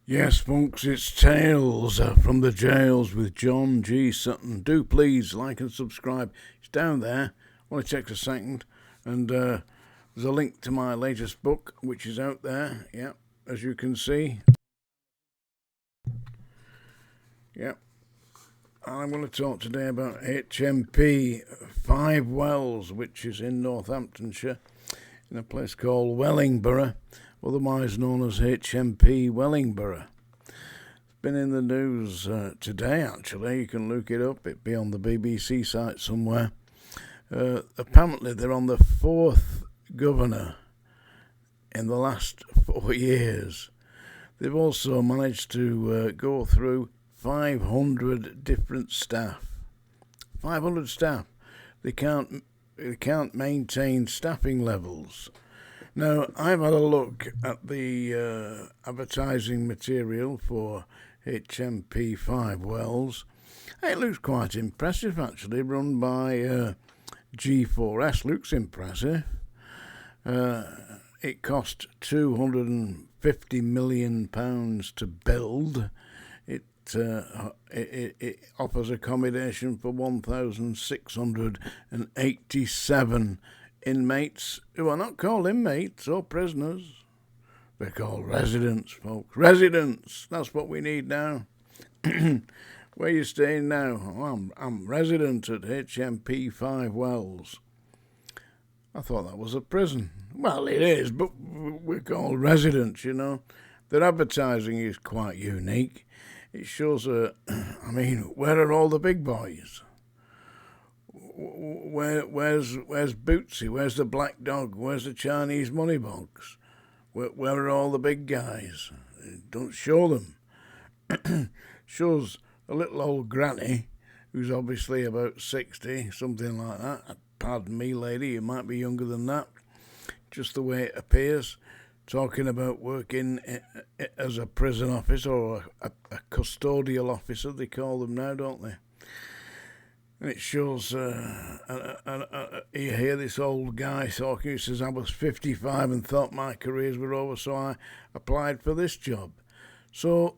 Yes, folks, it's Tales from the Jails with John G. Sutton. Do please like and subscribe. It's down there. Only takes a second. And there's a link to my latest book, which is out there. Yeah, as you can see. Yeah. I'm going to talk today about HMP Wells, which is in Northamptonshire, in a place called Wellingborough, otherwise known as HMP Wellingborough. It's been in the news today, actually. You can look it up. It'll be on the BBC site somewhere. Apparently, they're on the fourth governor in the last 4 years. They've also managed to go through 500 different staff. 500 staff. They can't maintain staffing levels. Now, I've had a look at the advertising material for HMP Wells. It looks quite impressive, actually, run by G4S. Looks impressive. It cost £250 million to build. It offers accommodation for 1,687 inmates who are not called inmates or prisoners. They're called residents, folks. Residents! That's what we need now. Where are you staying now? Oh, I'm resident at HMP Wells. I thought that was a prison. Well, it is, but we're called residents, you know. Their advertising is quite unique. It shows where are all the big boys? Where's Bootsy? Where's the black dog? Where's the Chinese money box? Where are all the big guys? Don't show them. Shows a little old granny who's obviously about 60, something like that. Pardon me, lady, you might be younger than that. Just the way it appears. Talking about working as a prison officer or a custodial officer, they call them now, don't they? And it shows, you hear this old guy talking, he says, I was 55 and thought my careers were over, so I applied for this job. So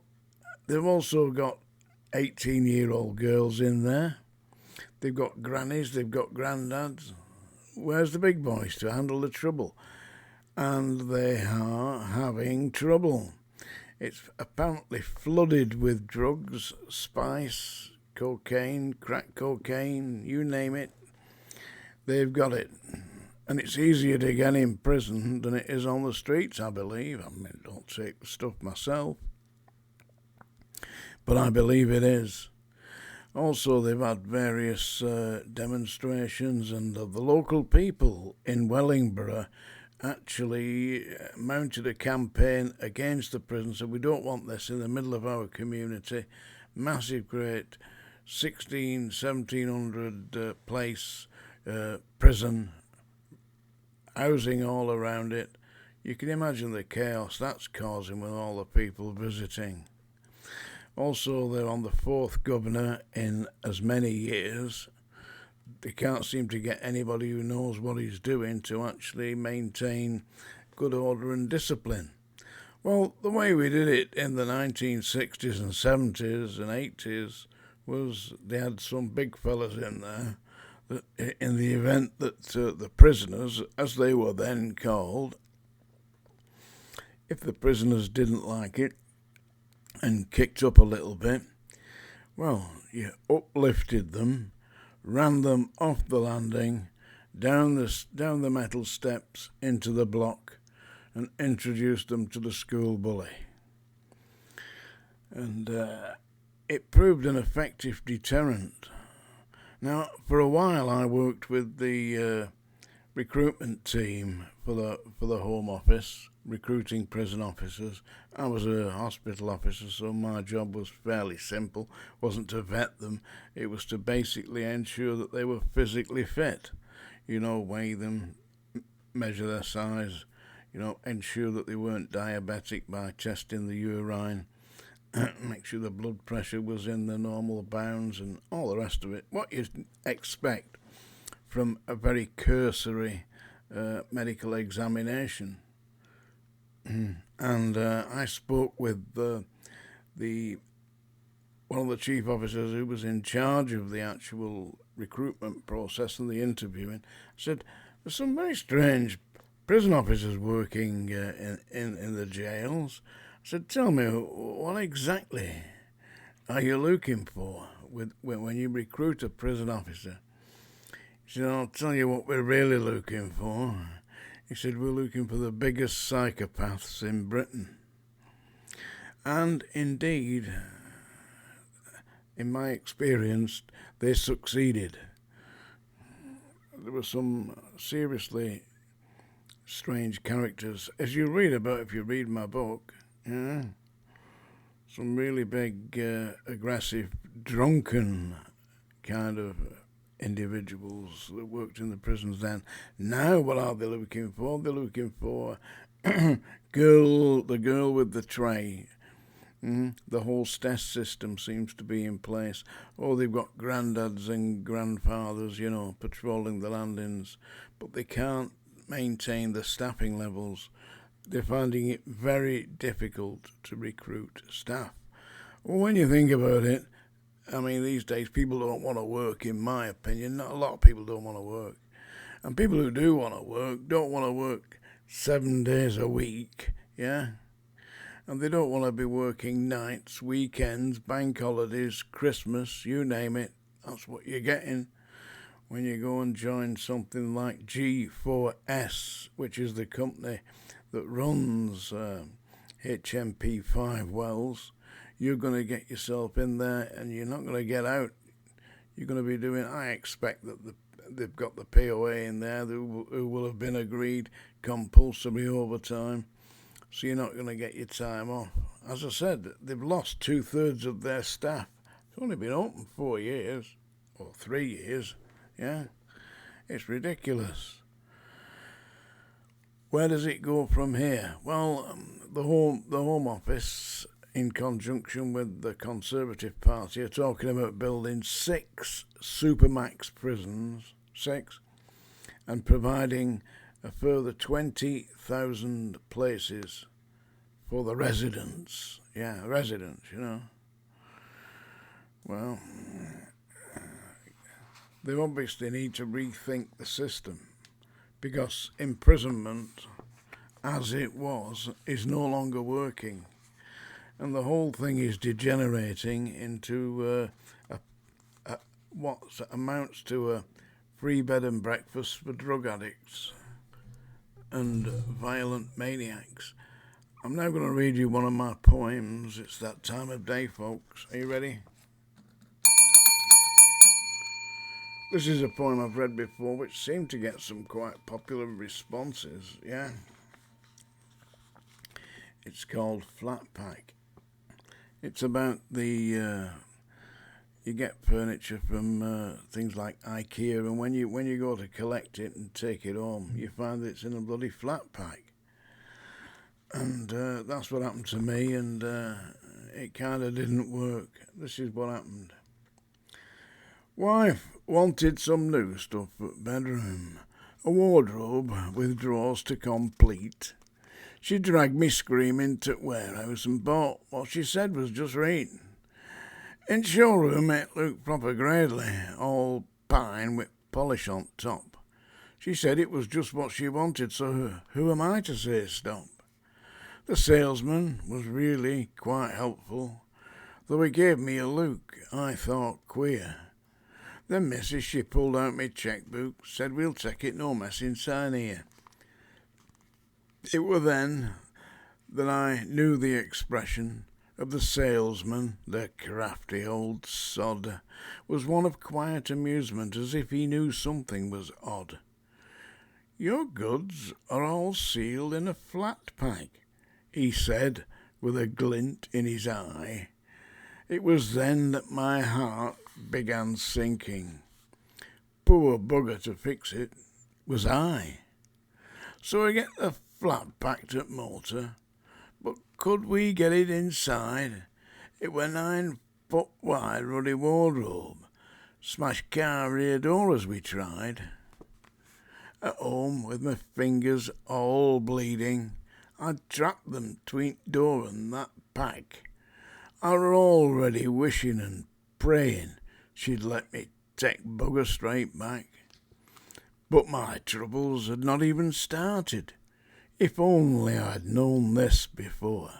they've also got 18-year-old girls in there. They've got grannies, they've got granddads. Where's the big boys to handle the trouble? And they are having trouble. It's apparently flooded with drugs, spice, cocaine, crack cocaine, you name it. They've got it. And it's easier to get in prison than it is on the streets, I believe. I don't take the stuff myself, but I believe it is. Also, they've had various demonstrations, and the local people in Wellingborough actually mounted a campaign against the prison. So we don't want this in the middle of our community. Massive, great 1700 place prison, housing all around it. You can imagine the chaos that's causing with all the people visiting. Also, they're on the fourth governor in as many years. They can't seem to get anybody who knows what he's doing to actually maintain good order and discipline. Well, the way we did it in the 1960s and 70s and 80s was they had some big fellas in there that, in the event that the prisoners, as they were then called, if the prisoners didn't like it and kicked up a little bit, well, you uplifted them, ran them off the landing, down the metal steps into the block, and introduced them to the school bully. And it proved an effective deterrent. Now, for a while, I worked with the recruitment team for the Home Office, recruiting prison officers. I was a hospital officer, so my job was fairly simple. It wasn't to vet them, it was to basically ensure that they were physically fit. You know, weigh them, measure their size, you know, ensure that they weren't diabetic by testing the urine, make sure the blood pressure was in the normal bounds and all the rest of it. What you expect from a very cursory medical examination. and I spoke with the one of the chief officers who was in charge of the actual recruitment process and the interviewing. I said, there's some very strange prison officers working in the jails. I said, tell me, what exactly are you looking for when you recruit a prison officer? He said, I'll tell you what we're really looking for. He said, we're looking for the biggest psychopaths in Britain. And indeed, in my experience, they succeeded. There were some seriously strange characters, as you read about if you read my book. Yeah, some really big, aggressive, drunken kind of individuals that worked in the prisons then. Now, what are they looking for? They're looking for the girl with the tray. The whole STES system seems to be in place. Oh, they've got granddads and grandfathers, patrolling the landings, but they can't maintain the staffing levels. They're finding it very difficult to recruit staff. Well, when you think about it, I mean, these days people don't want to work, in my opinion. Not a lot of people don't want to work. And people who do want to work don't want to work 7 days a week, yeah? And they don't want to be working nights, weekends, bank holidays, Christmas, you name it. That's what you're getting when you go and join something like G4S, which is the company that runs HMP Wells. You're going to get yourself in there and you're not going to get out. You're going to be doing, I expect that they've got the POA in there who will have been agreed compulsory overtime. So you're not going to get your time off. As I said, they've lost 2/3 of their staff. It's only been open 4 years, or 3 years, yeah? It's ridiculous. Where does it go from here? Well, the Home Office, in conjunction with the Conservative Party, are talking about building 6 supermax prisons, 6, and providing a further 20,000 places for the residents. Yeah, residents, Well, they obviously need to rethink the system, because imprisonment, as it was, is no longer working. And the whole thing is degenerating into what amounts to a free bed and breakfast for drug addicts and violent maniacs. I'm now going to read you one of my poems. It's that time of day, folks. Are you ready? This is a poem I've read before, which seemed to get some quite popular responses, yeah? It's called Flat Pack. It's about you get furniture from things like IKEA, and when you go to collect it and take it home, you find that it's in a bloody flat pack. And that's what happened to me, and it kind of didn't work. This is what happened. Wife wanted some new stuff for bedroom, a wardrobe with drawers to complete. She dragged me screaming to warehouse and bought what she said was just right. In showroom it looked proper gradely, all pine with polish on top. She said it was just what she wanted, so who am I to say stop? The salesman was really quite helpful, though he gave me a look I thought queer. Then missus, she pulled out me chequebook, said we'll take it, no messing sign here. It were then that I knew the expression of the salesman, the crafty old sod, was one of quiet amusement, as if he knew something was odd. Your goods are all sealed in a flat pack, he said, with a glint in his eye. It was then that my heart began sinking. Poor bugger to fix it was I. So I get the flat packed at motor, but could we get it inside? It were 9 foot wide ruddy wardrobe, smashed car rear door as we tried. At home, with my fingers all bleeding, I'd trapped them 'tween door and that pack. I were already wishing and praying she'd let me take bugger straight back. But my troubles had not even started. If only I'd known this before,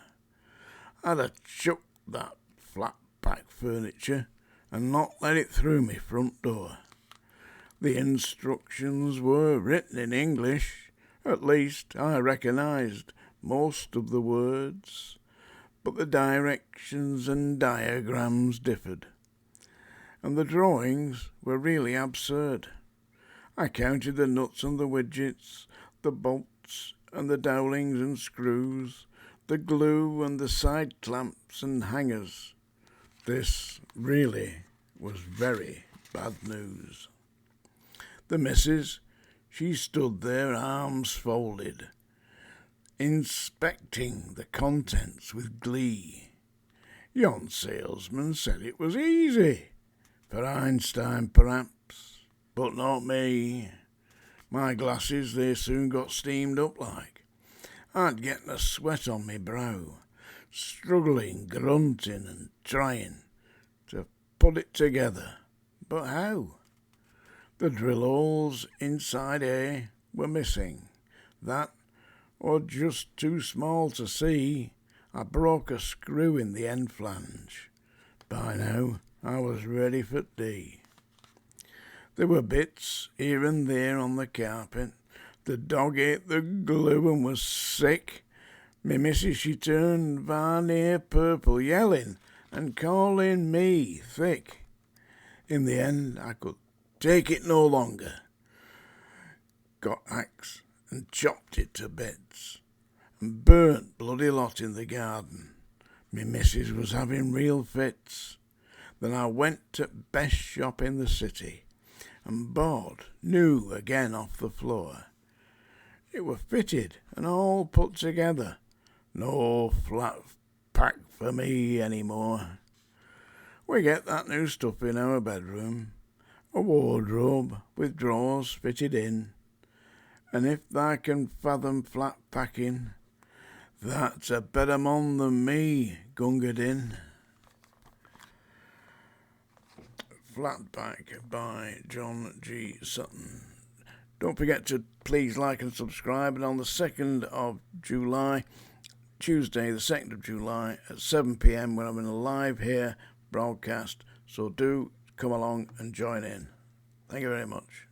I'd have chucked that flat pack furniture and not let it through me front door. The instructions were written in English. At least I recognised most of the words, but the directions and diagrams differed, and the drawings were really absurd. I counted the nuts and the widgets, the bolts and the dowlings and screws, the glue and the side clamps and hangers. This really was very bad news. The missus, she stood there, arms folded, inspecting the contents with glee. Yon salesman said it was easy, for Einstein perhaps, but not me. My glasses, they soon got steamed up like. I'd getting a sweat on me brow, struggling, grunting and trying to put it together. But how? The drill holes inside A were missing. That, or just too small to see. I broke a screw in the end flange. By now, I was ready for D. There were bits here and there on the carpet. The dog ate the glue and was sick. Me missus, she turned varnier purple, yelling and calling me thick. In the end, I could take it no longer. Got axe and chopped it to bits and burnt bloody lot in the garden. Me missus was having real fits. Then I went to best shop in the city and bought new again off the floor. It were fitted and all put together. No flat pack for me any more. We get that new stuff in our bedroom, a wardrobe with drawers fitted in, and if thou can fathom flat packing, that's a better mon than me, Gunga Din. Flat Pack by John G. Sutton. Don't forget to please like and subscribe, and on the 2nd of July, Tuesday the 2nd of July at 7 p.m. when I'm in a live here broadcast, so do come along and join in. Thank you very much.